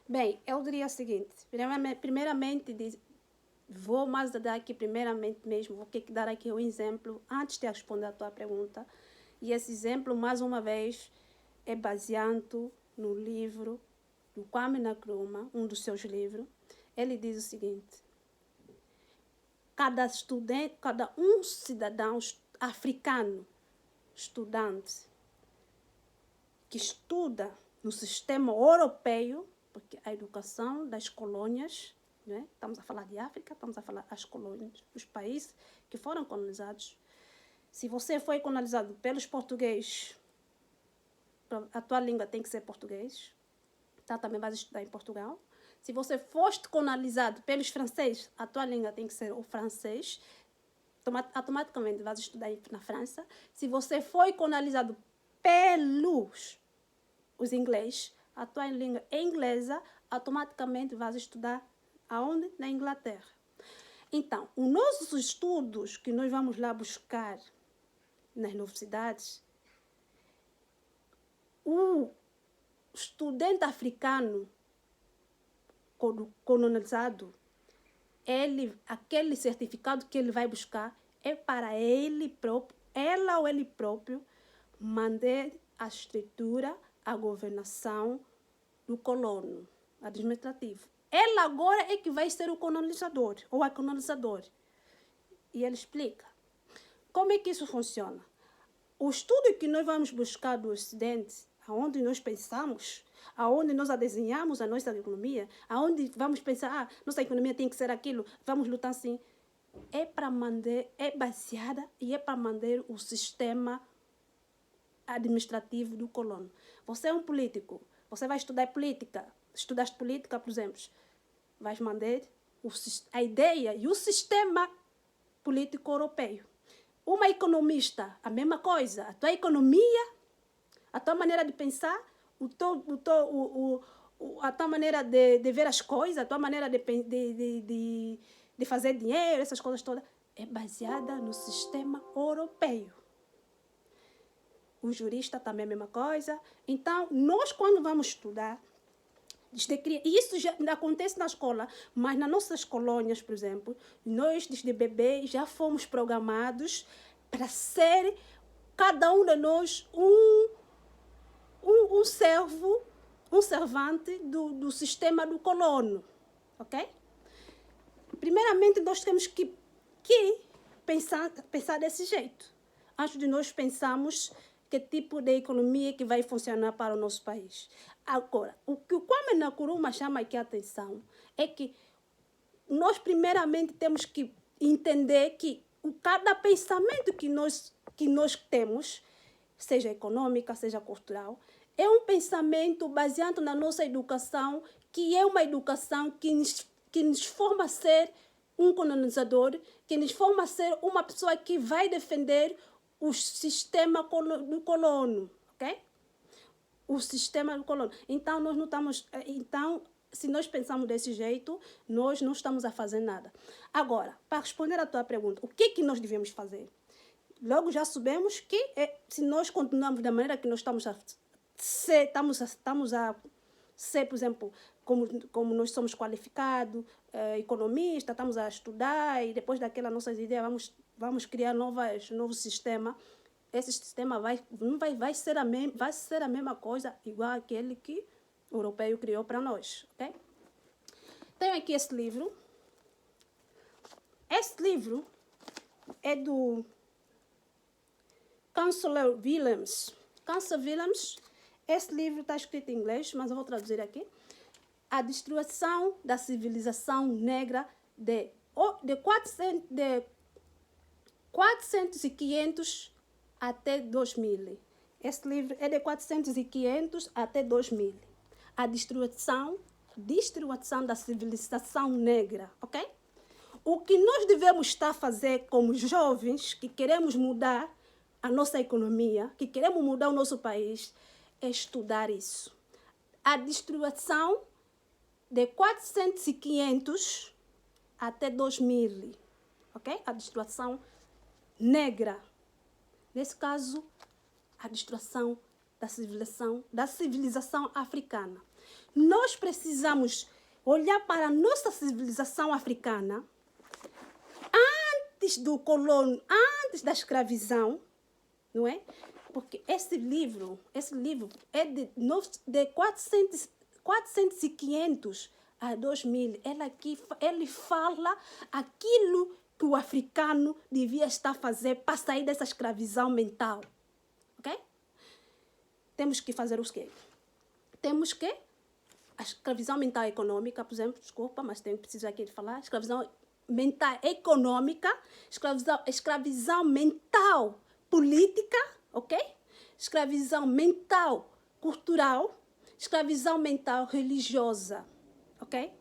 Bem, eu diria o seguinte, primeiramente vou mais dar aqui, primeiramente mesmo, vou dar aqui um exemplo, antes de responder a tua pergunta, e esse exemplo, mais uma vez, é baseado no livro do Kwame Nkrumah, um dos seus livros. Ele diz o seguinte: cada estudante, cada um cidadão africano, estudante, que estuda no sistema europeu, porque a educação das colônias, né? Estamos a falar de África, estamos a falar das colônias, os países que foram colonizados. Se você foi colonizado pelos portugueses, a tua língua tem que ser português, tá? Também vais estudar em Portugal. Se você foste colonizado pelos franceses, a tua língua tem que ser o francês, automaticamente vais estudar na França. Se você foi colonizado pelos os ingleses, a tua língua é inglesa, automaticamente vais estudar aonde? Na Inglaterra. Então, os nossos estudos que nós vamos lá buscar nas universidades, o estudante africano colonizado, aquele certificado que ele vai buscar é para ele próprio, ela ou ele próprio, manter a estrutura, a governação do colono administrativo. Ela agora é que vai ser o colonizador ou a colonizadora. E ele explica como é que isso funciona. O estudo que nós vamos buscar do Ocidente, aonde nós pensamos, aonde nós desenhamos a nossa economia, aonde vamos pensar, nossa economia tem que ser aquilo, vamos lutar assim, é para manter, é baseada e é para manter o sistema administrativo do colono. Você é um político, você vai estudar política, estudaste política, por exemplo, vais manter a ideia e o sistema político europeu. Uma economista, a mesma coisa. A tua economia, a tua maneira de pensar, a tua maneira de ver as coisas, a tua maneira de fazer dinheiro, essas coisas todas, é baseada no sistema europeu. O jurista também é a mesma coisa. Então, nós quando vamos estudar, isso já acontece na escola, mas nas nossas colônias, por exemplo, nós desde bebê já fomos programados para ser, cada um de nós, um servo, um servante do sistema do colono, ok? Primeiramente, nós temos que pensar desse jeito. Antes de nós pensarmos que tipo de economia que vai funcionar para o nosso país. Agora, o que o Kwame Nkrumah chama aqui a atenção é que nós primeiramente temos que entender que cada pensamento que nós temos, seja econômica, seja cultural, é um pensamento baseado na nossa educação, que é uma educação que nos forma a ser um colonizador, que nos forma a ser uma pessoa que vai defender o sistema do colono, ok? O sistema do colono. Então, nós não estamos... Então, se nós pensamos desse jeito, nós não estamos a fazer nada. Agora, para responder à tua pergunta, o que é que nós devemos fazer? Logo já sabemos que se nós continuarmos da maneira que nós estamos a ser, por exemplo, como nós somos qualificados, economistas, estamos a estudar e depois daquela nossas ideias vamos criar novo sistema. Esse sistema vai ser a mesma coisa, igual aquele que o europeu criou para nós, ok? Tenho aqui esse livro. Esse livro é do Chancellor Williams. Chancellor Williams, esse livro está escrito em inglês, mas eu vou traduzir aqui. A destruição da civilização negra de 400 e 500 até 2000. Esse livro é de 400 e 500 até 2000. A destruição da civilização negra, ok? O que nós devemos estar a fazer como jovens que queremos mudar a nossa economia, que queremos mudar o nosso país, é estudar isso. A destruição de 400 e 500 até 2000, ok? A destruição negra. Nesse caso, a destruição da civilização africana. nós precisamos olhar para a nossa civilização africana antes do colônia, antes da escravização, não é? Porque esse livro é de 400 e 500 a 2000. Ele fala aquilo que o africano devia estar a fazer para sair dessa escravização mental. Ok? Temos que fazer o quê? Temos que a escravização mental e econômica, por exemplo, desculpa, mas preciso aqui de falar, escravização mental econômica, escravização mental política, ok? Escravização mental cultural, escravização mental religiosa, ok?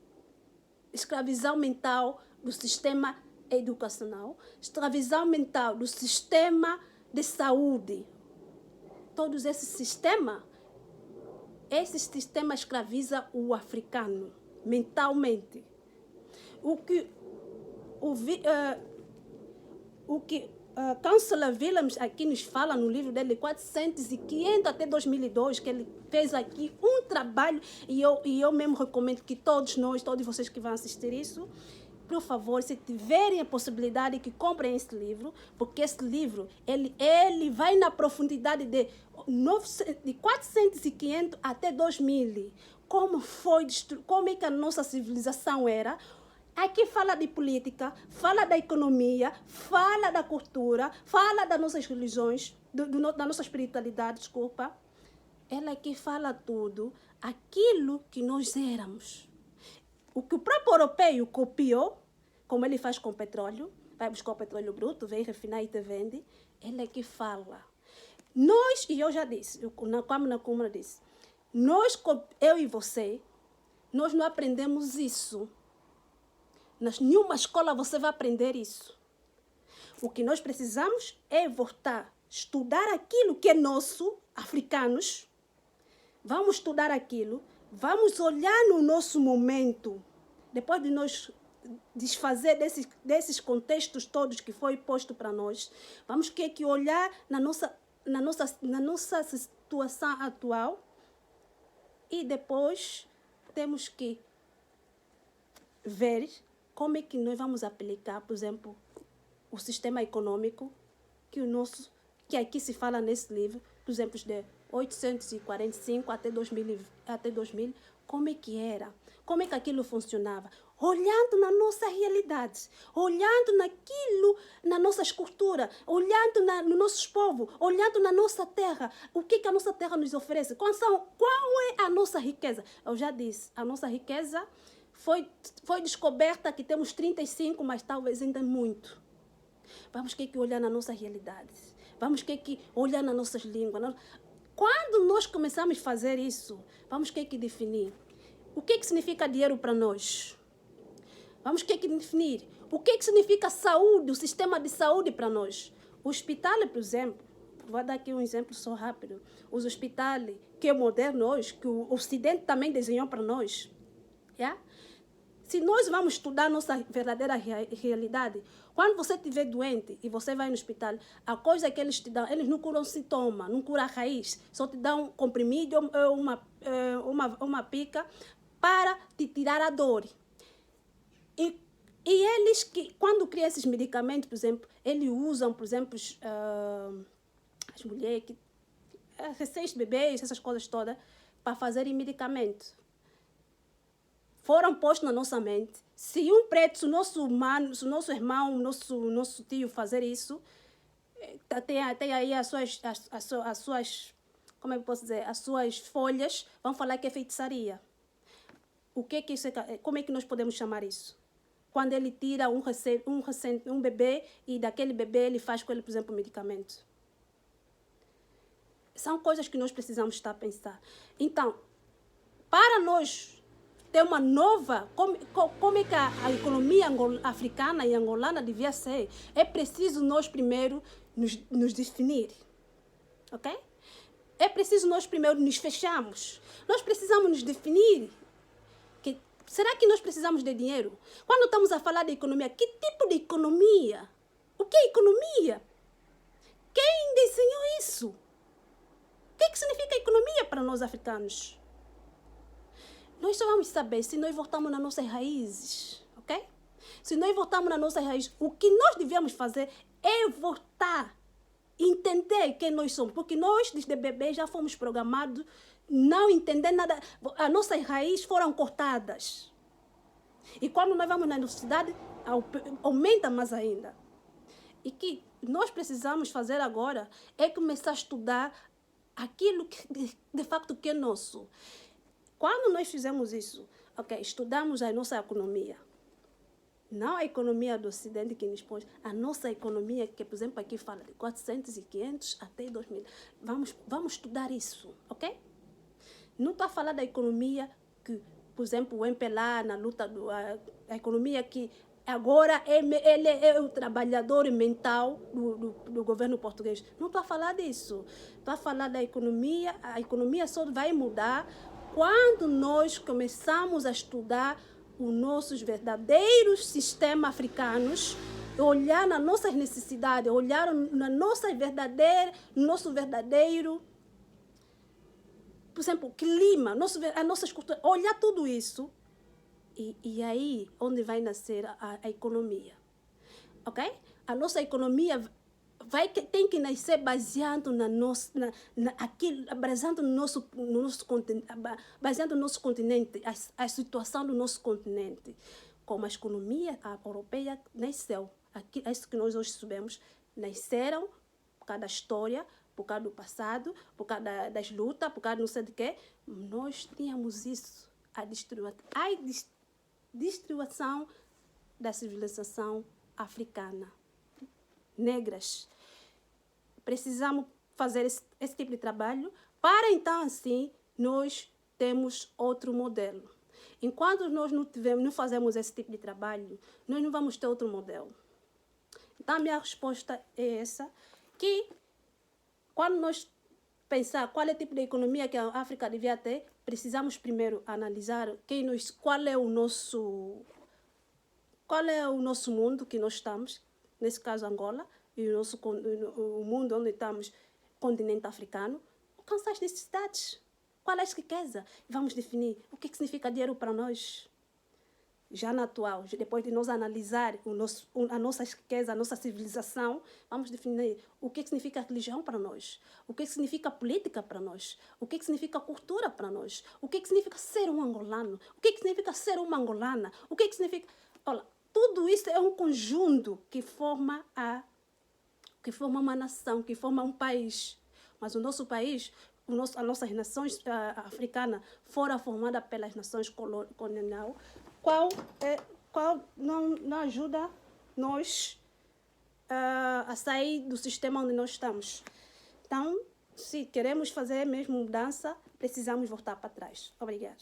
Escravização mental do sistema educacional, escravização mental do sistema de saúde. Todos esses sistemas, esse sistema escraviza o africano mentalmente. O que Chancellor Williams aqui nos fala no livro dele, 400 e 500 até 2002, que ele fez aqui um trabalho, e eu mesmo recomendo que todos vocês que vão assistir isso, por favor, se tiverem a possibilidade, que comprem esse livro, porque esse livro, ele vai na profundidade de 400 e 500 até 2000. Como é que a nossa civilização era. Aqui fala de política, fala da economia, fala da cultura, fala das nossas religiões, da nossa espiritualidade, desculpa. Ela aqui fala tudo, aquilo que nós éramos. O que o próprio europeu copiou, como ele faz com o petróleo, vai buscar o petróleo bruto, vem refinar e te vende, ele aqui fala. Nós, e eu já disse, como disse, eu e você, nós não aprendemos isso. Nenhuma escola você vai aprender isso. O que nós precisamos é voltar, estudar aquilo que é nosso, africanos. Vamos estudar aquilo, vamos olhar no nosso momento, depois de nós desfazer desses contextos todos que foi posto para nós, vamos ter que olhar na nossa situação atual e depois temos que ver como é que nós vamos aplicar, por exemplo, o sistema econômico que aqui se fala nesse livro, por exemplo, de 845 até 2000, como é que era, como é que aquilo funcionava, olhando na nossa realidade, olhando na nossa cultura, olhando no nosso povo, olhando na nossa terra, o que a nossa terra nos oferece, qual é a nossa riqueza. Eu já disse, a nossa riqueza foi descoberta que temos 35, mas talvez ainda muito. Vamos ter que olhar na nossa realidade. Vamos ter que olhar nas nossas línguas. Quando nós começamos a fazer isso, vamos ter que definir o que significa dinheiro para nós. Vamos ter que definir o que significa saúde, o sistema de saúde para nós. O hospital, por exemplo, vou dar aqui um exemplo só rápido. Os hospitais que é moderno hoje, que o Ocidente também desenhou para nós. Yeah? Se nós vamos estudar nossa verdadeira realidade, quando você estiver doente e você vai no hospital, a coisa que eles te dão, eles não curam sintoma, não curam a raiz, só te dão um comprimido ou uma pica para te tirar a dor. E eles, quando criam esses medicamentos, por exemplo, eles usam, por exemplo, as mulheres, recém-bebês, essas coisas todas, para fazerem medicamento. Foram postos na nossa mente. Se um preto, se o nosso irmão, nosso tio fazer isso, tem aí as suas, como é que eu posso dizer, as suas folhas, vão falar que é feitiçaria. Como é que nós podemos chamar isso? Quando ele tira um bebê e daquele bebê ele faz com ele, por exemplo, um medicamento. São coisas que nós precisamos estar a pensar. Então, para nós ter uma nova, como é que a economia africana e angolana devia ser, é preciso nós primeiro nos definir. Ok? É preciso nós primeiro nos fecharmos. Nós precisamos nos definir. Será que nós precisamos de dinheiro? Quando estamos a falar de economia, que tipo de economia? O que é economia? Quem desenhou isso? O que significa economia para nós africanos? Nós só vamos saber se nós voltamos nas nossas raízes, ok? Se nós voltamos nas nossas raízes, o que nós devemos fazer é voltar, entender quem nós somos, porque nós, desde bebê, já fomos programados não entender nada. As nossas raízes foram cortadas. E quando nós vamos na universidade, aumenta mais ainda. E que nós precisamos fazer agora é começar a estudar aquilo que de facto que é nosso. Quando nós fizemos isso, ok, estudamos a nossa economia. Não a economia do Ocidente que nos põe, a nossa economia, que, por exemplo, aqui fala de 400 e 500 até 2000. Vamos estudar isso, ok? Não estou a falar da economia que, por exemplo, o MPLA na luta, a economia que agora ele é o trabalhador mental do governo português. Não estou a falar disso. Estou a falar da economia. A economia só vai mudar quando nós começamos a estudar os nossos verdadeiros sistemas africanos, olhar nas nossas necessidades, olhar na nossa nosso verdadeiro, por exemplo, clima, a nossa cultura, olhar tudo isso e aí onde vai nascer a economia, ok? A nossa economia tem que nascer baseado baseado no nosso continente, baseado no nosso continente, a situação do nosso continente. Como a economia europeia nasceu, é isso que nós hoje sabemos, nasceram por causa da história, por causa do passado, por causa das lutas, por causa de não sei de quê. Nós tínhamos isso, a distribuição da civilização africana. Negras. Precisamos fazer esse tipo de trabalho para então, assim, nós temos outro modelo. Enquanto nós não fazemos esse tipo de trabalho, nós não vamos ter outro modelo. Então, a minha resposta é essa, que quando nós pensar qual é o tipo de economia que a África devia ter, precisamos primeiro analisar qual é o nosso mundo que nós estamos, nesse caso Angola, e o mundo onde estamos, continente africano, alcançar as necessidades. Qual é a riqueza? Vamos definir o que significa dinheiro para nós. Já na atual, depois de nós analisar a nossa riqueza, a nossa civilização, vamos definir o que significa religião para nós, o que significa política para nós, o que significa cultura para nós, o que significa ser um angolano, o que significa ser uma angolana, o que significa... Olha, tudo isso é um conjunto que forma uma nação, que forma um país. Mas o nosso país, as nossas nações africanas foram formadas pelas nações coloniais, qual não ajuda nós a sair do sistema onde nós estamos. Então, se queremos fazer mesmo mudança, precisamos voltar para trás. Obrigada.